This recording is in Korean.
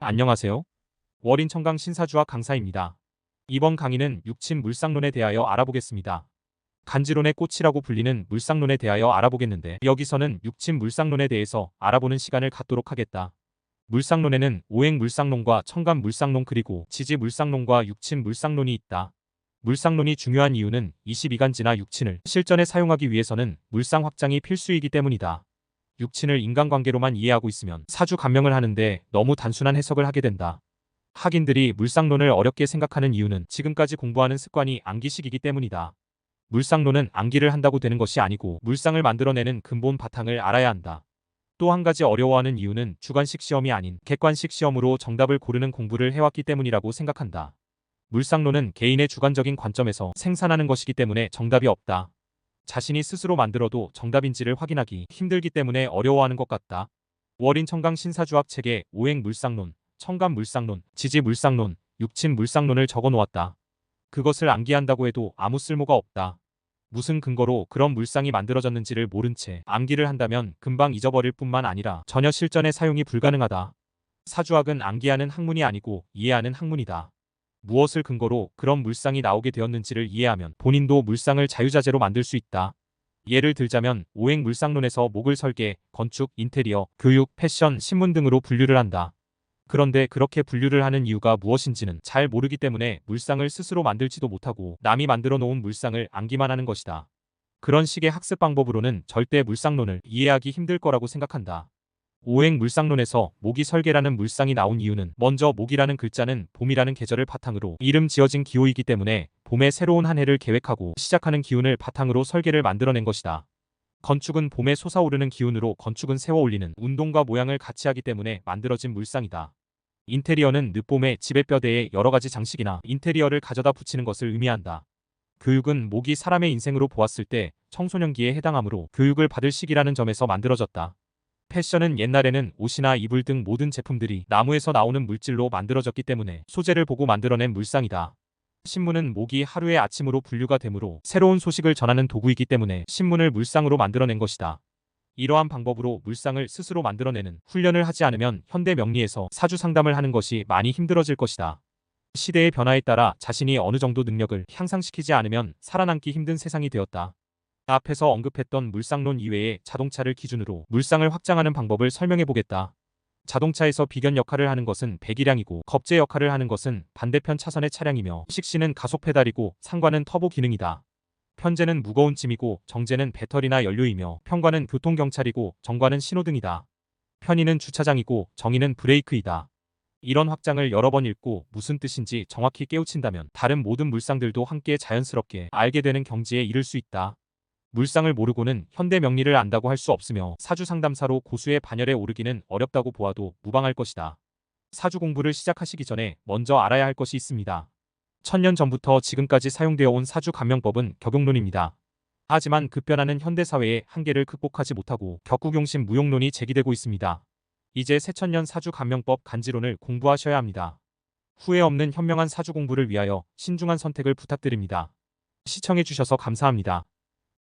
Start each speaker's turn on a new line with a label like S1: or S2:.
S1: 안녕하세요. 월인 청강 신사주학 강사입니다. 이번 강의는 육친 물상론에 대하여 알아보겠습니다. 간지론의 꽃이라고 불리는 물상론에 대하여 알아보겠는데 여기서는 육친 물상론에 대해서 알아보는 시간을 갖도록 하겠다. 물상론에는 오행 물상론과 청간 물상론 그리고 지지 물상론과 육친 물상론이 있다. 물상론이 중요한 이유는 22간지나 육친을 실전에 사용하기 위해서는 물상 확장이 필수이기 때문이다. 육친을 인간관계로만 이해하고 있으면 사주 감명을 하는데 너무 단순한 해석을 하게 된다. 학인들이 물상론을 어렵게 생각하는 이유는 지금까지 공부하는 습관이 암기식이기 때문이다. 물상론은 암기를 한다고 되는 것이 아니고 물상을 만들어내는 근본 바탕을 알아야 한다. 또 한 가지 어려워하는 이유는 주관식 시험이 아닌 객관식 시험으로 정답을 고르는 공부를 해왔기 때문이라고 생각한다. 물상론은 개인의 주관적인 관점에서 생산하는 것이기 때문에 정답이 없다. 자신이 스스로 만들어도 정답인지를 확인하기 힘들기 때문에 어려워하는 것 같다. 월인 청강 신사주학 책에 오행 물상론, 청간 물상론, 지지 물상론, 육친 물상론을 적어 놓았다. 그것을 암기한다고 해도 아무 쓸모가 없다. 무슨 근거로 그런 물상이 만들어졌는지를 모른 채 암기를 한다면 금방 잊어버릴 뿐만 아니라 전혀 실전에 사용이 불가능하다. 사주학은 암기하는 학문이 아니고 이해하는 학문이다. 무엇을 근거로 그런 물상이 나오게 되었는지를 이해하면 본인도 물상을 자유자재로 만들 수 있다. 예를 들자면 오행 물상론에서 목을 설계, 건축, 인테리어, 교육, 패션, 신문 등으로 분류를 한다. 그런데 그렇게 분류를 하는 이유가 무엇인지는 잘 모르기 때문에 물상을 스스로 만들지도 못하고 남이 만들어 놓은 물상을 암기만 하는 것이다. 그런 식의 학습 방법으로는 절대 물상론을 이해하기 힘들 거라고 생각한다. 오행 물상론에서 모기 설계라는 물상이 나온 이유는 먼저 모기라는 글자는 봄이라는 계절을 바탕으로 이름 지어진 기호이기 때문에 봄의 새로운 한 해를 계획하고 시작하는 기운을 바탕으로 설계를 만들어낸 것이다. 건축은 봄에 솟아오르는 기운으로 건축은 세워 올리는 운동과 모양을 같이 하기 때문에 만들어진 물상이다. 인테리어는 늦봄에 집의 뼈대에 여러 가지 장식이나 인테리어를 가져다 붙이는 것을 의미한다. 교육은 모기 사람의 인생으로 보았을 때 청소년기에 해당하므로 교육을 받을 시기라는 점에서 만들어졌다. 패션은 옛날에는 옷이나 이불 등 모든 제품들이 나무에서 나오는 물질로 만들어졌기 때문에 소재를 보고 만들어낸 물상이다. 신문은 모기 하루의 아침으로 분류가 되므로 새로운 소식을 전하는 도구이기 때문에 신문을 물상으로 만들어낸 것이다. 이러한 방법으로 물상을 스스로 만들어내는 훈련을 하지 않으면 현대 명리에서 사주 상담을 하는 것이 많이 힘들어질 것이다. 시대의 변화에 따라 자신이 어느 정도 능력을 향상시키지 않으면 살아남기 힘든 세상이 되었다. 앞에서 언급했던 물상론 이외에 자동차를 기준으로 물상을 확장하는 방법을 설명해 보겠다. 자동차에서 비견 역할을 하는 것은 배기량이고 겁제 역할을 하는 것은 반대편 차선의 차량이며 식신은 가속 페달이고 상관은 터보 기능이다. 편제는 무거운 짐이고 정제는 배터리나 연료이며 편관은 교통경찰이고 정관은 신호등이다. 편의는 주차장이고 정의는 브레이크이다. 이런 확장을 여러 번 읽고 무슨 뜻인지 정확히 깨우친다면 다른 모든 물상들도 함께 자연스럽게 알게 되는 경지에 이를 수 있다. 물상을 모르고는 현대 명리를 안다고 할 수 없으며 사주 상담사로 고수의 반열에 오르기는 어렵다고 보아도 무방할 것이다. 사주 공부를 시작하시기 전에 먼저 알아야 할 것이 있습니다. 1000년 전부터 지금까지 사용되어 온 사주 감명법은 격용론입니다. 하지만 급변하는 현대사회의 한계를 극복하지 못하고 격국용신 무용론이 제기되고 있습니다. 이제 새천년 사주 감명법 간지론을 공부하셔야 합니다. 후회 없는 현명한 사주 공부를 위하여 신중한 선택을 부탁드립니다. 시청해주셔서 감사합니다.